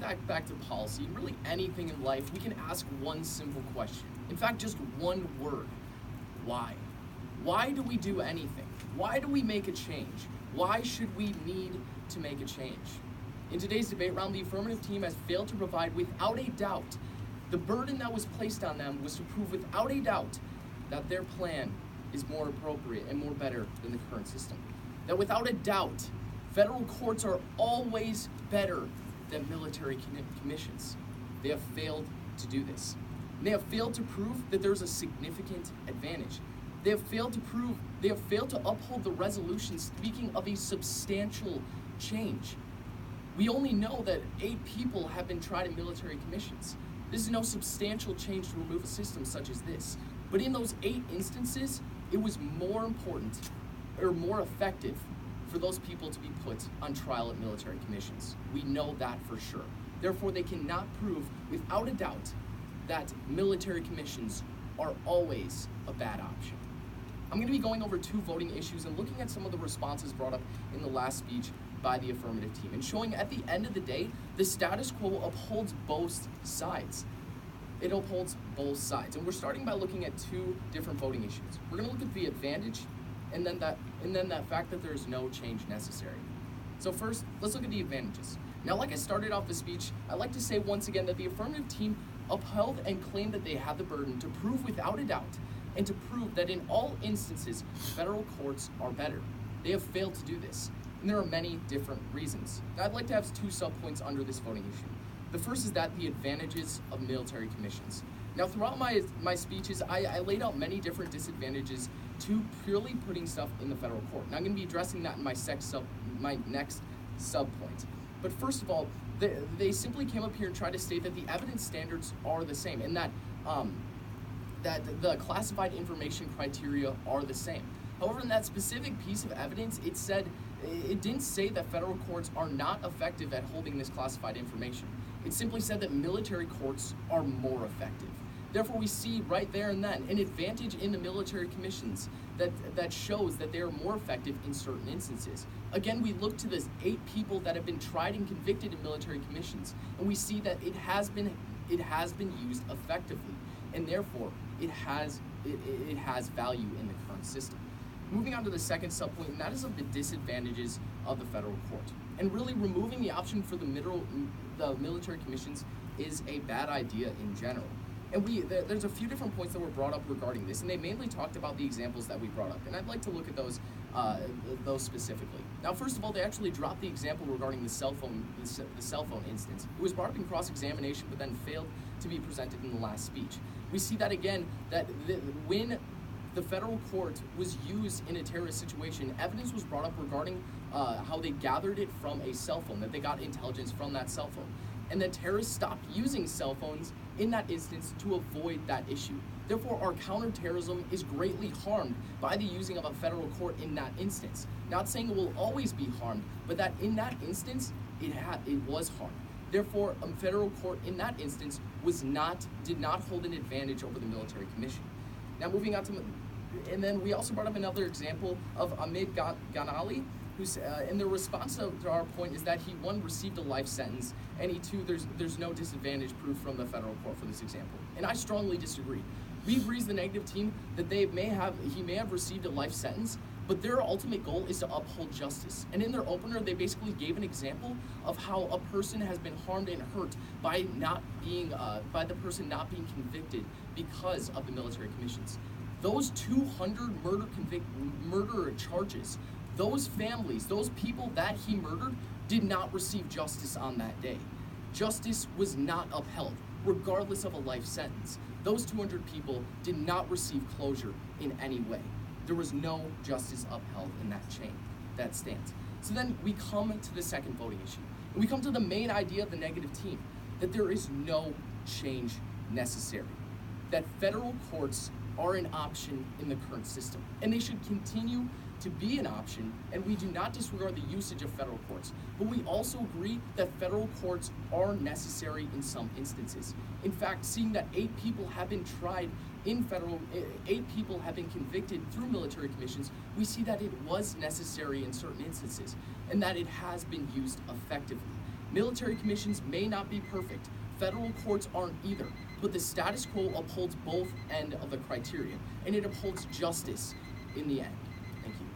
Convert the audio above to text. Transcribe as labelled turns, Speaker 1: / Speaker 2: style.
Speaker 1: come back to policy and really anything in life, we can ask one simple question. In fact, just one word. Why? Why do we do anything? Why do we make a change? Why should we need to make a change? In today's debate round, the affirmative team has failed to provide without a doubt. The burden that was placed on them was to prove without a doubt that their plan is more appropriate and more better than the current system. That without a doubt, federal courts are always better than military commissions. They have failed to do this. And they have failed to prove that there's a significant advantage. They have failed to uphold the resolution speaking of a substantial change. We only know that 8 people have been tried in military commissions. This is no substantial change to remove a system such as this. But in those 8 instances, it was more important or more effective for those people to be put on trial at military commissions. We know that for sure. Therefore, they cannot prove without a doubt that military commissions are always a bad option. I'm going to be going over 2 voting issues and looking at some of the responses brought up in the last speech by the affirmative team and showing at the end of the day, the status quo upholds both sides. It upholds both sides. And we're starting by looking at 2 different voting issues. We're going to look at the advantage and then that fact that there's no change necessary. So first, let's look at the advantages. Now, like I started off the speech, I'd like to say once again that the affirmative team upheld and claimed that they had the burden to prove without a doubt and to prove that in all instances, federal courts are better. They have failed to do this, and there are many different reasons. Now, I'd like to have 2 subpoints under this voting issue. The first is that the advantages of military commissions. Now, throughout my speeches, I laid out many different disadvantages to purely putting stuff in the federal court. And I'm going to be addressing that in my next subpoint. But first of all, they simply came up here and tried to state that the evidence standards are the same, and that the classified information criteria are the same. However, in that specific piece of evidence, it didn't say that federal courts are not effective at holding this classified information. It simply said that military courts are more effective. Therefore, we see right there and then an advantage in the military commissions that shows that they are more effective in certain instances. Again, we look to this 8 people that have been tried and convicted in military commissions, and we see that it has been used effectively, and therefore it has value in the current system. Moving on to the second subpoint, and that is of the disadvantages of the federal court. And really removing the option for the military commissions is a bad idea in general. And there's a few different points that were brought up regarding this, and they mainly talked about the examples that we brought up, and I'd like to look at those specifically. Now, first of all, they actually dropped the example regarding the cell phone instance. It was brought up in cross-examination, but then failed to be presented in the last speech. We see that again, that when the federal court was used in a terrorist situation, evidence was brought up regarding how they gathered it from a cell phone, that they got intelligence from that cell phone. And that terrorists stopped using cell phones in that instance to avoid that issue. Therefore, our counterterrorism is greatly harmed by the using of a federal court in that instance. Not saying it will always be harmed, but that in that instance, it was harmed. Therefore, a federal court in that instance did not hold an advantage over the military commission. Now, moving on to, and then we also brought up another example of Ahmed Ghanali, who's, and the response to our point is that he, 1, received a life sentence, and he, 2, there's no disadvantage proof from the federal court for this example. And I strongly disagree. We agree as the negative team that he may have received a life sentence, but their ultimate goal is to uphold justice. And in their opener, they basically gave an example of how a person has been harmed and hurt by the person not being convicted because of the military commissions. Those 200 murder charges, those families, those people that he murdered did not receive justice on that day. Justice was not upheld, regardless of a life sentence. Those 200 people did not receive closure in any way. There was no justice upheld in that stance. So then we come to the second voting issue. And we come to the main idea of the negative team, that there is no change necessary. That federal courts are an option in the current system, and they should continue to be an option, and we do not disregard the usage of federal courts, but we also agree that federal courts are necessary in some instances. In fact, seeing that 8 people have been tried in 8 people have been convicted through military commissions, we see that it was necessary in certain instances, and that it has been used effectively. Military commissions may not be perfect. Federal courts aren't either. But the status quo upholds both end of the criterion, and it upholds justice in the end. Thank you.